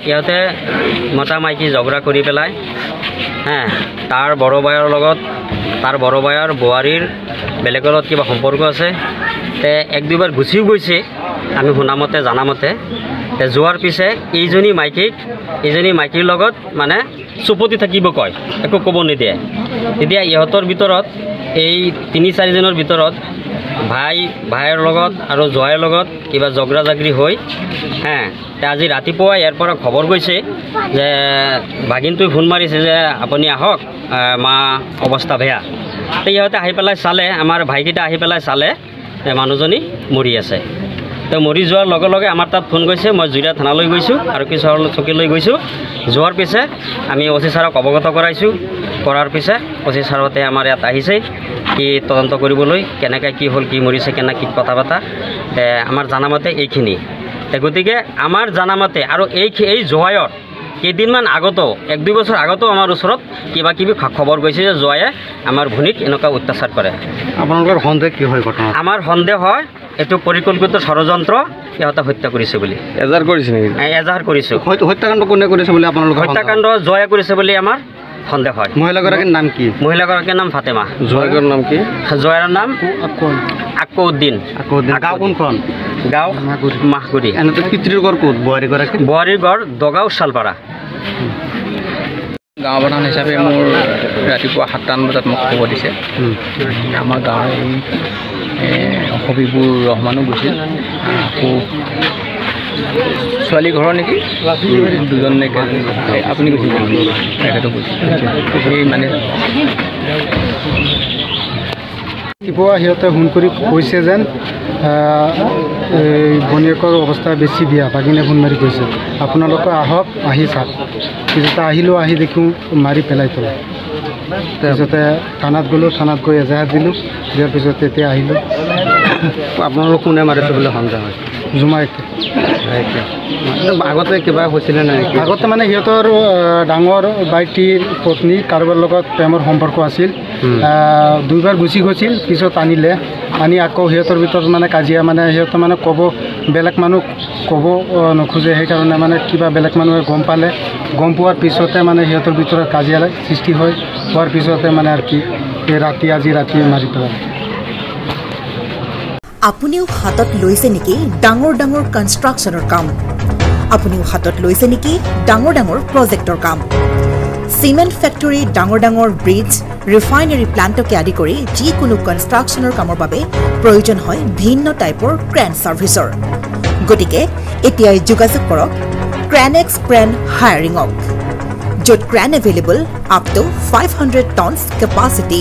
ইহঁতে মতা মাইকী ঝগড়া কৰি পেলাই তাৰ বড় ভাইৰ লগত তাৰ বড় ভাইৰ বোৱাৰীৰ বেলেগৰ লগত কিবা সম্পৰ্ক আছে তে এক দুইবাৰ গুচিও গৈছে আমি শুনামতে জানামতে তে যোৱাৰ পিছে এইজনী মাইকীৰ লগত মানে চুপতি থাকিব কয় একো ক'ব নিদিয়ে তেতিয়া ইহঁতৰ ভিতৰত এই ৩-৪ জনৰ ভিতৰত ভাইৰ লগত আৰু জোৱাইৰ লগত কিবা ঝগড়া জাগৰি হৈ আজি ৰাতিপুৱা ইয়াৰ পৰা খবৰ গৈছে যে ভাগিনটোৱে ফোন মাৰিছে যে আপুনি আহক মা অৱস্থা বেয়া তো ইহঁতে আহি পেলাই চালে আমাৰ ভাইকেইটা আহি পেলাই চালে যে মানুহজনী মৰি আছে তো মৰি যোৱাৰ লগে লগে আমাৰ তাত ফোন গৈছে মই জুইৰা থানালৈ গৈছোঁ আৰু কিছৰ চকীলৈ গৈছোঁ যোৱাৰ পিছে আমি অচি ছাৰক অৱগত কৰাইছোঁ কৰাৰ পিছে অচি ছাৰতে আমাৰ ইয়াত আহিছে কি তদন্ত কৰিবলৈ কেনেকৈ কি হ'ল কি মৰিছে কেনে কি কথা বতা আমাৰ জানামতে এইখিনি গতিকে আমাৰ জানামতে আৰু এই জোৱাইৰ কেইদিনমান আগতো 1-2 বছৰ আগতো আমাৰ ওচৰত কিবা কিবি খবৰ গৈছে যে জোৱাইয়ে আমাৰ ভনীক এনেকুৱা অত্যাচাৰ কৰে আপোনালোকৰ সন্দেহ কি হয় ঘটনা আমাৰ সন্দেহ হয় এইটো পৰিকল্পিত ষড়যন্ত্ৰ ইহঁতে হত্যা কৰিছে বুলি এজাৰ কৰিছে নেকি এজাৰ কৰিছোঁ হত্যাকাণ্ড কোনে কৰিছে বুলি আপোনালোকৰ হত্যাকাণ্ড জোৱাইয়ে কৰিছে বুলি আমাৰ সন্দেহ হয় মহিলাগৰাকীৰ নাম কি মহিলাগৰাকীৰ নাম ফাতেমা জোৱাইৰ নাম কি জোৱাইৰ নাম আক্কৌদ্দিন গাঁও কোনখন গাঁও মাহগুৰি এনেতো পিতৃৰ ঘৰ ক'ত বোৱাৰীৰ ঘৰ দগাঁও শালপাৰা গাঁও প্ৰধান হিচাপে মোৰ ৰাতিপুৱা 7টা বজাত মোক খবৰ দিছে আমাৰ গাঁৱৰ হবিবুৰ ৰহমানো গৈছিল আকৌ ছোৱালী ঘৰৰ নেকি দুজন নে আপুনি গৈছিল তেখেতো গৈছিল সেই মানে ৰাতিপুৱা সিহঁতে ফোন কৰি কৈছে যেন ভনীয়েকৰ অৱস্থা বেছি বেয়া ভাগিনে ফোন মাৰি কৈছে আপোনালোকে আহক আহি চাওক পিছতে আহিলোঁ আহি দেখোঁ মাৰি পেলাই থ'লে তাৰপিছতে থানাত গ'লোঁ থানাত গৈ এজাহাৰ দিলোঁ দিয়াৰ পিছত তেতিয়া আহিলোঁ আপোনালোক কোনে মাৰিছে বুলি সন্দেহ হয় জুমাইকে আগতে কিবা হৈছিলে নাই আগতে মানে সিহঁতৰ ডাঙৰ ভাইটিৰ পত্নী কাৰোবাৰ লগত প্ৰেমৰ সম্পৰ্ক আছিল 2বাৰ গুচি গৈছিল পিছত আনি আকৌ সিহঁতৰ ভিতৰত মানে কাজিয়া মানে সিহঁতে মানে বেলেগ মানুহ ক'ব নোখোজে সেইকাৰণে মানে কিবা বেলেগ মানুহে গম পোৱাৰ পিছতে মানে সিহঁতৰ ভিতৰত কাজিয়া সৃষ্টি হোৱাৰ পিছতে মানে আৰু কি আজি ৰাতি মাৰি পেলালে আপুনিও হাতত লৈছে নেকি ডাঙৰ কনষ্ট্ৰাকচনৰ কাম আপুনিও হাতত লৈছে নেকি ডাঙৰ প্ৰজেক্টৰ কাম সিমেন্ট ফ্যাক্টৰী ডাঙৰ ব্ৰিজ ৰিফাইনাৰী প্লান্টকে আদি কৰি যিকোনো কনষ্ট্ৰাকচনৰ কামৰ বাবে প্ৰয়োজন হয় ভিন্ন টাইপৰ ক্ৰেন সাৰ্ভিসৰ গতিকে এতিয়াই যোগাযোগ কৰক ক্ৰেনেক্স ক্ৰেন হায়াৰিংক য'ত crane available up to 500 tons capacity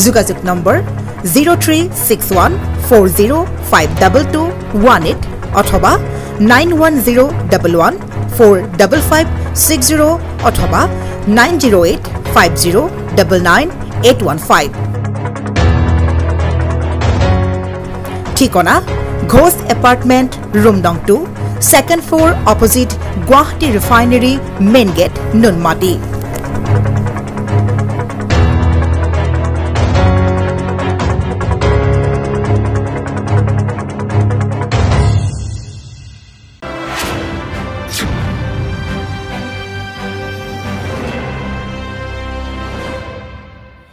যোগাযোগ নম্বৰ 0361405218 অথবা 9101145560 অথবা 9085099815 ঠিকনা ঘোষ এপাৰ্টমেণ্ট ৰুম নং 2 2nd floor opposite Guwahati Refinery main gate Nunmati